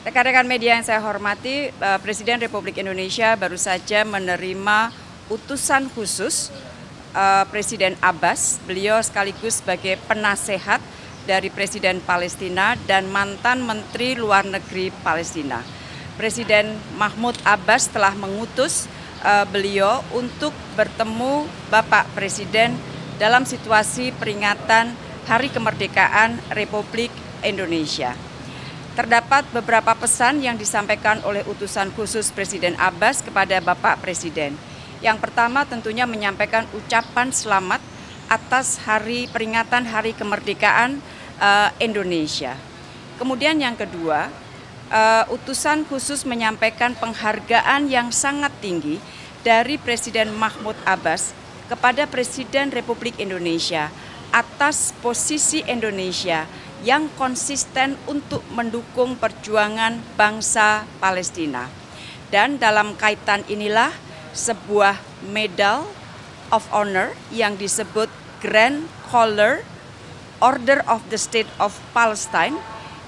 Rekan-rekan media yang saya hormati, Presiden Republik Indonesia baru saja menerima utusan khusus Presiden Abbas. Beliau sekaligus sebagai penasehat dari Presiden Palestina dan mantan Menteri Luar Negeri Palestina. Presiden Mahmud Abbas telah mengutus beliau untuk bertemu Bapak Presiden dalam situasi peringatan Hari Kemerdekaan Republik Indonesia. Terdapat beberapa pesan yang disampaikan oleh utusan khusus Presiden Abbas kepada Bapak Presiden. Yang pertama tentunya menyampaikan ucapan selamat atas peringatan Hari Kemerdekaan Indonesia. Kemudian yang kedua, utusan khusus menyampaikan penghargaan yang sangat tinggi dari Presiden Mahmud Abbas kepada Presiden Republik Indonesia atas posisi Indonesia yang konsisten untuk mendukung perjuangan bangsa Palestina. Dan dalam kaitan inilah sebuah Medal of Honor yang disebut Grand Collar Order of the State of Palestine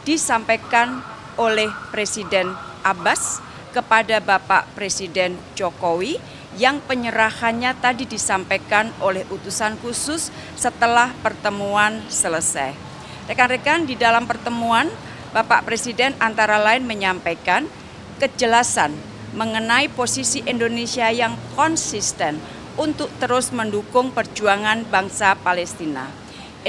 disampaikan oleh Presiden Abbas kepada Bapak Presiden Jokowi yang penyerahannya tadi disampaikan oleh utusan khusus setelah pertemuan selesai. Rekan-rekan, di dalam pertemuan Bapak Presiden antara lain menyampaikan kejelasan mengenai posisi Indonesia yang konsisten untuk terus mendukung perjuangan bangsa Palestina.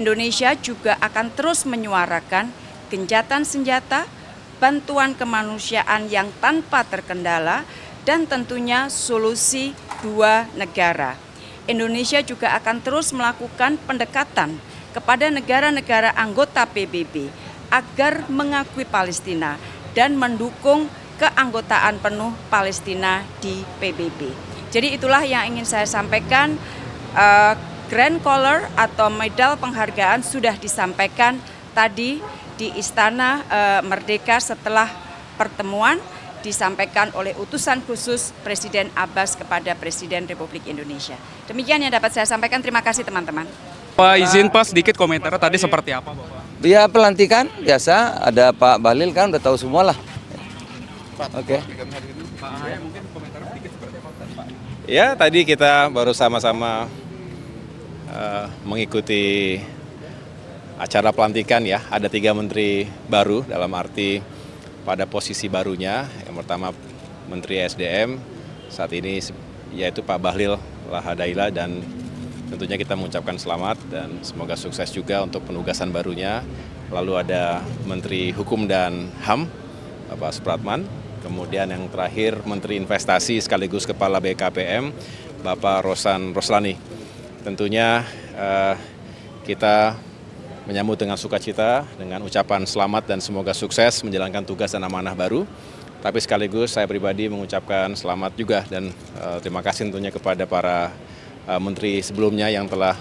Indonesia juga akan terus menyuarakan gencatan senjata, bantuan kemanusiaan yang tanpa terkendala, dan tentunya solusi dua negara. Indonesia juga akan terus melakukan pendekatan kepada negara-negara anggota PBB agar mengakui Palestina dan mendukung keanggotaan penuh Palestina di PBB. Jadi itulah yang ingin saya sampaikan. Grand Collar atau medal penghargaan sudah disampaikan tadi di Istana Merdeka setelah pertemuan disampaikan oleh utusan khusus Presiden Abbas kepada Presiden Republik Indonesia. Demikian yang dapat saya sampaikan. Terima kasih teman-teman. Pak, izin Pak sedikit komentar tadi seperti apa Bapak? Ya pelantikan biasa, ada Pak Bahlil kan udah tahu semua lah. Oke. Pak Ahaya mungkin komentar sedikit seperti apa Pak? Ya tadi kita baru sama-sama mengikuti acara pelantikan ya. Ada 3 menteri baru dalam arti pada posisi barunya. Yang pertama Menteri SDM saat ini yaitu Pak Bahlil Lahadaila, dan tentunya kita mengucapkan selamat dan semoga sukses juga untuk penugasan barunya. Lalu ada Menteri Hukum dan HAM, Bapak Supratman. Kemudian yang terakhir Menteri Investasi sekaligus Kepala BKPM, Bapak Roslani. Tentunya kita menyambut dengan sukacita, dengan ucapan selamat dan semoga sukses menjalankan tugas dan amanah baru. Tapi sekaligus saya pribadi mengucapkan selamat juga dan terima kasih tentunya kepada para menteri sebelumnya yang telah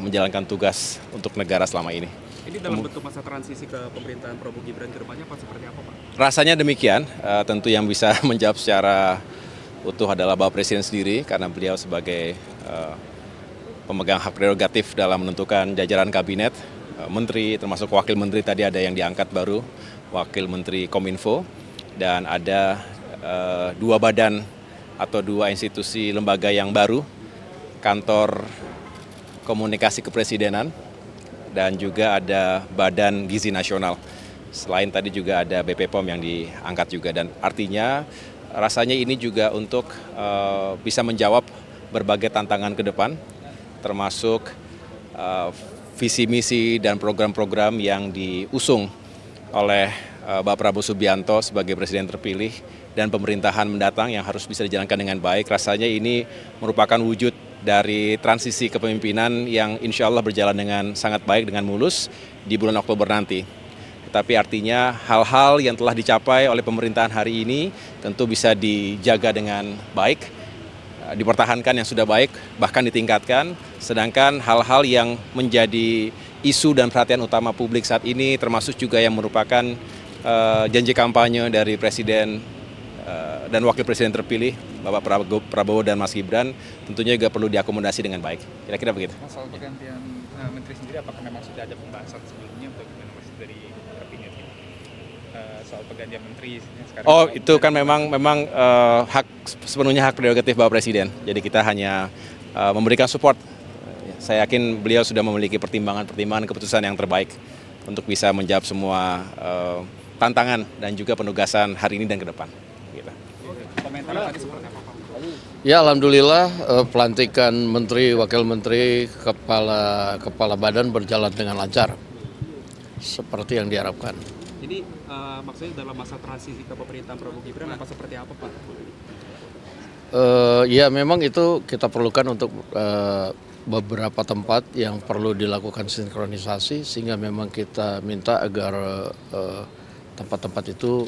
menjalankan tugas untuk negara selama ini. Ini dalam bentuk masa transisi ke pemerintahan Prabowo Gibran ke depannya Pak seperti apa Pak? Rasanya demikian, tentu yang bisa menjawab secara utuh adalah Bapak Presiden sendiri karena beliau sebagai pemegang hak prerogatif dalam menentukan jajaran kabinet, menteri termasuk wakil menteri tadi ada yang diangkat baru, wakil menteri Kominfo, dan ada 2 badan atau 2 institusi lembaga yang baru, Kantor Komunikasi Kepresidenan, dan juga ada Badan Gizi Nasional. Selain tadi juga ada BP POM yang diangkat juga, dan artinya rasanya ini juga untuk bisa menjawab berbagai tantangan ke depan, termasuk visi misi dan program-program yang diusung oleh Bapak Prabowo Subianto sebagai Presiden terpilih dan pemerintahan mendatang yang harus bisa dijalankan dengan baik. Rasanya ini merupakan wujud dari transisi kepemimpinan yang insya Allah berjalan dengan sangat baik, dengan mulus di bulan Oktober nanti. Tetapi artinya hal-hal yang telah dicapai oleh pemerintahan hari ini tentu bisa dijaga dengan baik, dipertahankan yang sudah baik, bahkan ditingkatkan. Sedangkan hal-hal yang menjadi isu dan perhatian utama publik saat ini, termasuk juga yang merupakan janji kampanye dari Presiden dan Wakil Presiden terpilih, Bapak Prabowo dan Mas Gibran, tentunya juga perlu diakomodasi dengan baik. Kira-kira begitu. Soal pergantian menteri sendiri, apakah memang sudah ada pembahasan sebelumnya untuk dari kabinet ini? soal penggantian menteri sekarang. Oh, itu kan memang hak sepenuhnya hak prerogatif Bapak Presiden. Jadi kita hanya memberikan support. Saya yakin beliau sudah memiliki pertimbangan keputusan yang terbaik untuk bisa menjawab semua tantangan dan juga penugasan hari ini dan ke depan. Gitu. Komentar tadi seperti apa, Pak? Ya, alhamdulillah pelantikan menteri, wakil menteri, kepala badan berjalan dengan lancar seperti yang diharapkan. Ini maksudnya dalam masa transisi ke pemerintahan Prabowo Gibran apa seperti apa, Pak? Ya, memang itu kita perlukan untuk beberapa tempat yang perlu dilakukan sinkronisasi, sehingga memang kita minta agar tempat-tempat itu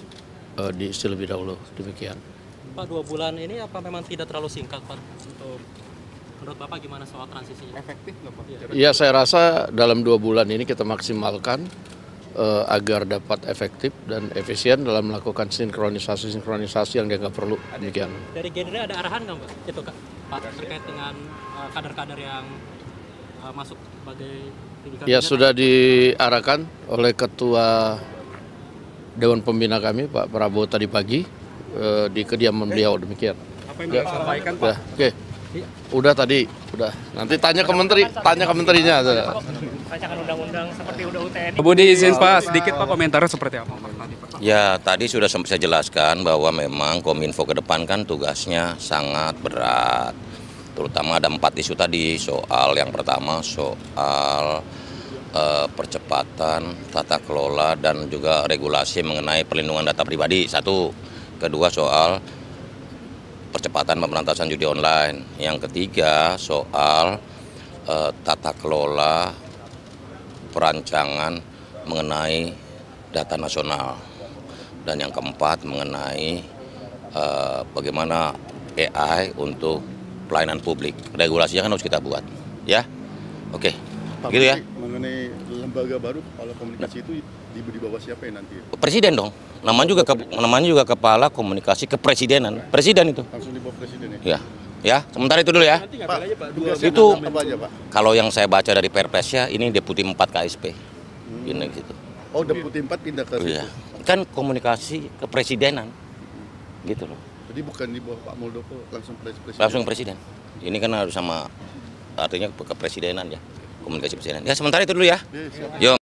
diisi lebih dahulu. Demikian. Pak, 2 bulan ini apa memang tidak terlalu singkat, Pak? Untuk menurut Bapak gimana soal transisinya? Efektif nggak, Pak? Ya, saya rasa dalam 2 bulan ini kita maksimalkan agar dapat efektif dan efisien dalam melakukan sinkronisasi yang dianggap perlu. Demikian. Dari Gerindra ada arahan nggak, Pak? Itu Pak terkait dengan kader-kader yang masuk sebagai Ya, sudah diarahkan oleh Ketua Dewan Pembina kami, Pak Prabowo, tadi pagi di kediaman beliau. Demikian. Apa yang disampaikan, Pak? Oke. Udah tadi, udah. Nanti tanya ke menterinya. rancangan undang-undang seperti UTN. Budi izin Pak, sedikit Pak komentarnya seperti apa Pak tadi, Pak? Ya, tadi sudah saya jelaskan bahwa memang Kominfo ke depan kan tugasnya sangat berat. Terutama ada 4 isu tadi, soal yang pertama soal percepatan tata kelola dan juga regulasi mengenai perlindungan data pribadi. 1. Kedua soal percepatan pemberantasan judi online. Yang ketiga soal tata kelola perancangan mengenai data nasional. Dan yang keempat mengenai bagaimana AI untuk pelayanan publik. Regulasinya kan harus kita buat, ya. Oke, gitu ya. Mengenai lembaga baru kepala komunikasi itu di bawah siapa ya nanti? Presiden dong. Namanya juga kepala komunikasi kepresidenan. Presiden itu. Langsung di bawah presiden ya? Ya. Ya, sementara itu dulu ya. Pak, itu apa aja, Pak? kalau yang saya baca dari Perpresnya ini Deputi 4 KSP. Ini gitu. Oh, Deputi 4 pindah ke situ. Iya. Kan komunikasi kepresidenan. Gitu loh. Jadi bukan di bawah Pak Muldoko, langsung presiden. Langsung presiden. Ini kan harus sama artinya kepresidenan ya. Komunikasi presiden. Ya, sementara itu dulu ya. Yuk.